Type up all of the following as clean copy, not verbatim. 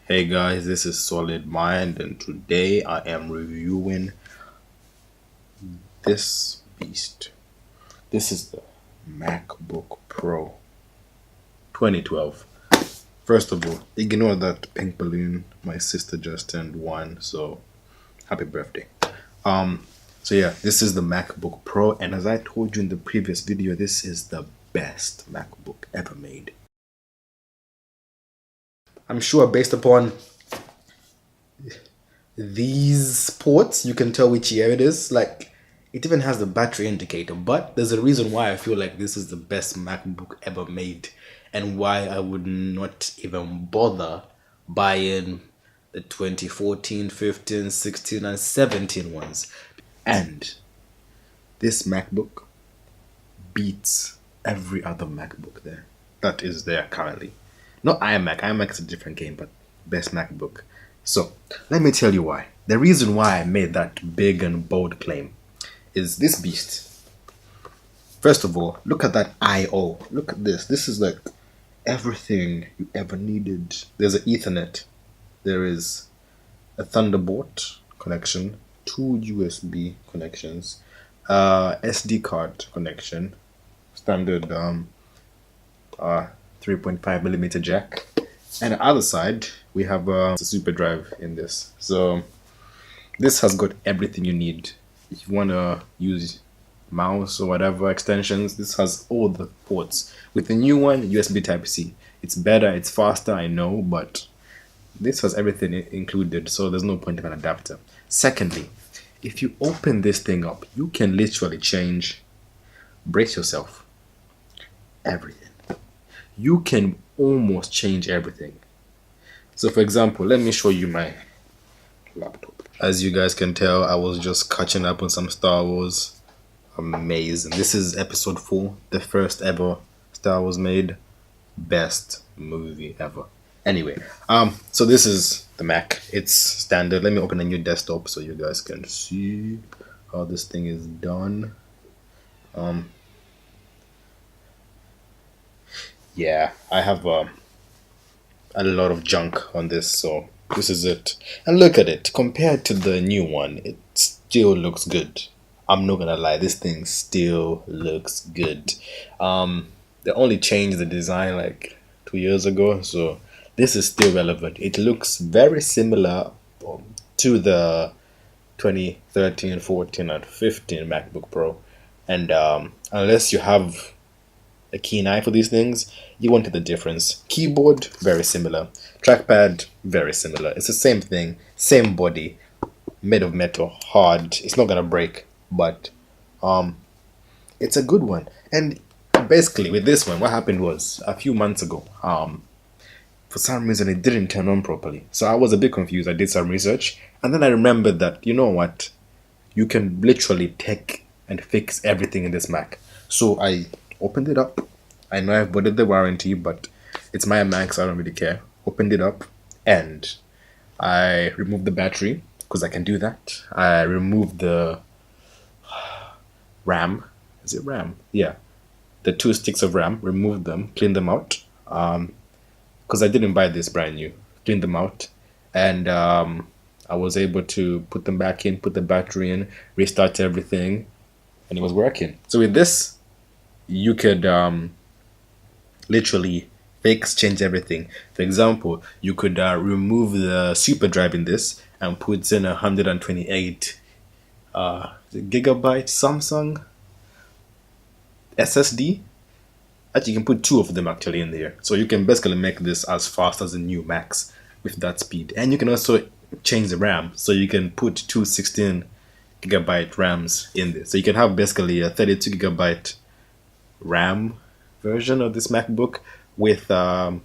Hey guys, this is Solid Mind, and today I am reviewing this beast. This is the MacBook Pro 2012. First of all, ignore that pink balloon. My sister just turned one, so happy birthday. So yeah, this is the MacBook Pro, and as I told you in the previous video, this is the best MacBook ever made. I'm sure based upon these ports, you can tell which year it is. Like, it even has the battery indicator, but there's a reason why I feel like this is the best MacBook ever made, and why I would not even bother buying the 2014, 15, 16, and 17 ones. And this MacBook beats every other MacBook that is there currently. Not iMac. iMac is a different game, but best MacBook. So let me tell you why. The reason why I made that big and bold claim is this beast. First of all, look at that I/O. Look at this. This is like everything you ever needed. There's an Ethernet. There is a Thunderbolt connection, two USB connections, SD card connection, standard 3.5mm jack, and the other side we have a super drive in this. So this has got everything you need. If you want to use mouse or whatever extensions, this has all the ports. With the new one, USB Type-C. It's better, it's faster, I know, but this has everything included, so there's no point of an adapter. Secondly, if you open this thing up, you can literally change, brace yourself, everything. You can almost change everything. So for example, let me show you my laptop. As you guys can tell, I was just catching up on some Star Wars. Amazing. This is episode 4, the first ever Star Wars made. Best movie ever. Anyway, so this is the Mac. It's standard. Let me open a new desktop so you guys can see how this thing is done. Yeah, I have a lot of junk on this, so this is it. And look at it. Compared to the new one, it still looks good. I'm not gonna lie, this thing still looks good. They only changed the design like 2 years ago, so this is still relevant. It looks very similar to the 2013, 14, and 15 MacBook Pro. And unless you have a keen eye for these things, you won't get the difference. Keyboard, very similar. Trackpad, very similar. It's the same thing, same body, made of metal, hard. It's not gonna break, but it's a good one. And basically with this one, what happened was a few months ago, for some reason it didn't turn on properly. So I was a bit confused. I did some research, and then I remembered that, you know what, you can literally take and fix everything in this Mac. So I opened it up. I know I've bought the warranty, but it's my Mac, so I don't really care. Opened it up, and I removed the battery, because I can do that. I removed the RAM. Is it RAM? Yeah. The 2 sticks of RAM, removed them, cleaned them out. Because I didn't buy this brand new. Cleaned them out, and I was able to put them back in, put the battery in, restart everything, and it was working. So with this, you could literally change everything. For example, you could remove the super drive in this and put in 128 gigabyte Samsung SSD. Actually, you can put 2 of them actually in there. So you can basically make this as fast as the new Macs with that speed. And you can also change the RAM. So you can put 2 16 gigabyte RAMs in this. So you can have basically a 32 gigabyte RAM version of this MacBook with 2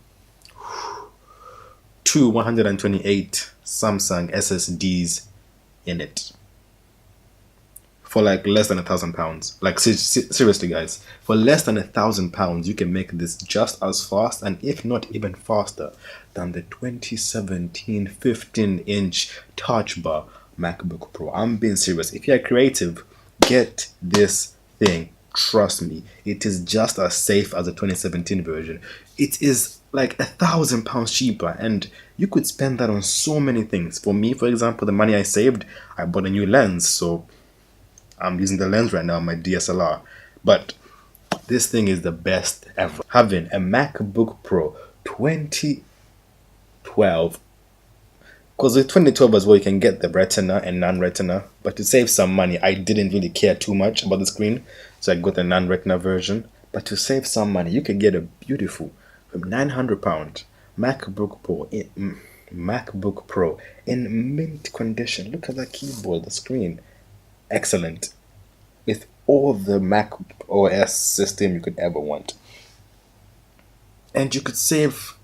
128 Samsung SSDs in it for like less than £1,000. Like seriously guys, for less than £1,000 you can make this just as fast, and if not even faster, than the 2017 15-inch Touch Bar MacBook Pro. I'm being serious. If you're creative, get this thing. Trust me, it is just as safe as the 2017 version. It is like £1,000 cheaper, and you could spend that on so many things. For me, for example, the money I saved, I bought a new lens, so I'm using the lens right now on my DSLR. But this thing is the best ever. Having a MacBook Pro 2012, because with 2012 as well, you can get the Retina and non-Retina. But to save some money, I didn't really care too much about the screen, so I got the non-Retina version. But to save some money, you can get a beautiful £900 MacBook Pro in mint condition. Look at that keyboard, the screen, excellent, with all the Mac OS system you could ever want, and you could save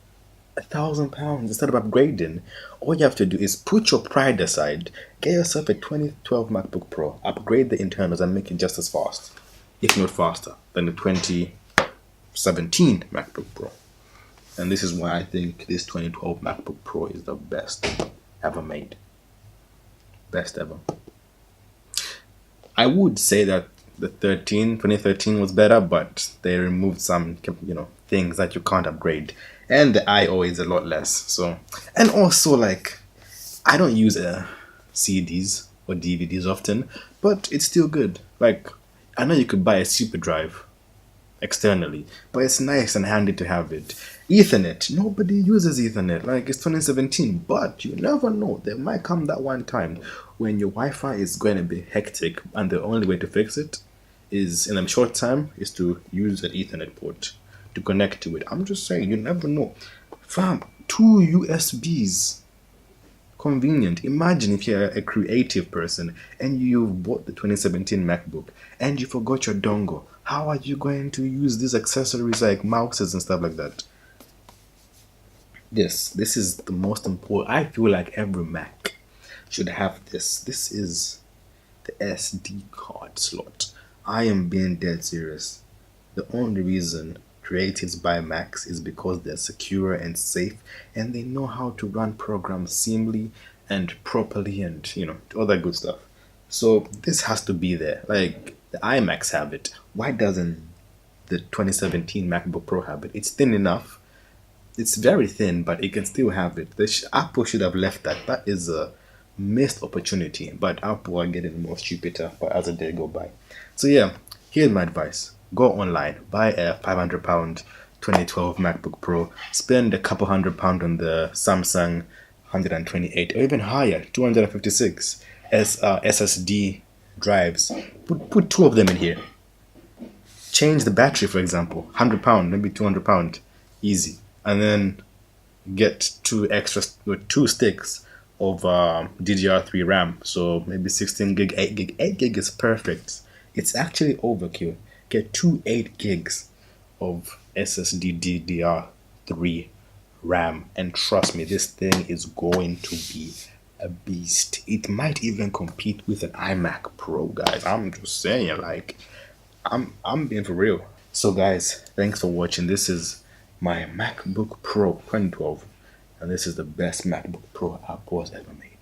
£1,000 instead of upgrading. All you have to do is put your pride aside, get yourself a 2012 MacBook Pro, upgrade the internals, and make it just as fast, if not faster, than the 2017 MacBook Pro. And this is why I think this 2012 MacBook Pro is the best ever made. Best ever. I would say that the 2013 was better, but they removed some, things that you can't upgrade. And the I/O is a lot less. So, and also, like, I don't use CDs or DVDs often, but it's still good. Like, I know you could buy a super drive externally, but it's nice and handy to have it. Ethernet, nobody uses Ethernet. Like, it's 2017, but you never know. There might come that one time when your Wi-Fi is going to be hectic, and the only way to fix it is in a short time is to use an Ethernet port to connect to it. I'm just saying, you never know. Fam, 2 USBs. Convenient. Imagine if you're a creative person and you bought the 2017 MacBook and you forgot your dongle. How are you going to use these accessories like mouses and stuff like that? This is the most important. I feel like every Mac should have this. This is the SD card slot. I am being dead serious. The only reason creatives buy Macs is because they're secure and safe, and they know how to run programs seamlessly and properly, and all that good stuff. So this has to be there. Like, the iMacs have it. Why doesn't the 2017 MacBook Pro have it? It's thin enough. It's very thin, but it can still have it. Apple should have left that. That is a missed opportunity. But Apple are getting more stupider as the day go by. So yeah, here's my advice. Go online, buy a £500 2012 MacBook Pro, spend a couple £100 on the Samsung 128 or even higher, 256 SSD drives. Put two of them in here. Change the battery, for example, £100, maybe £200, easy. And then get two sticks of DDR3 RAM. So maybe 16 gig, 8 gig. 8 gig is perfect. It's actually overkill. Get 8 gigs of SSD DDR3 RAM, and trust me, this thing is going to be a beast. It might even compete with an iMac Pro, guys. I'm just saying, like, I'm being for real. So guys, thanks for watching. This is my MacBook Pro 2012, and this is the best MacBook Pro Apple has ever made.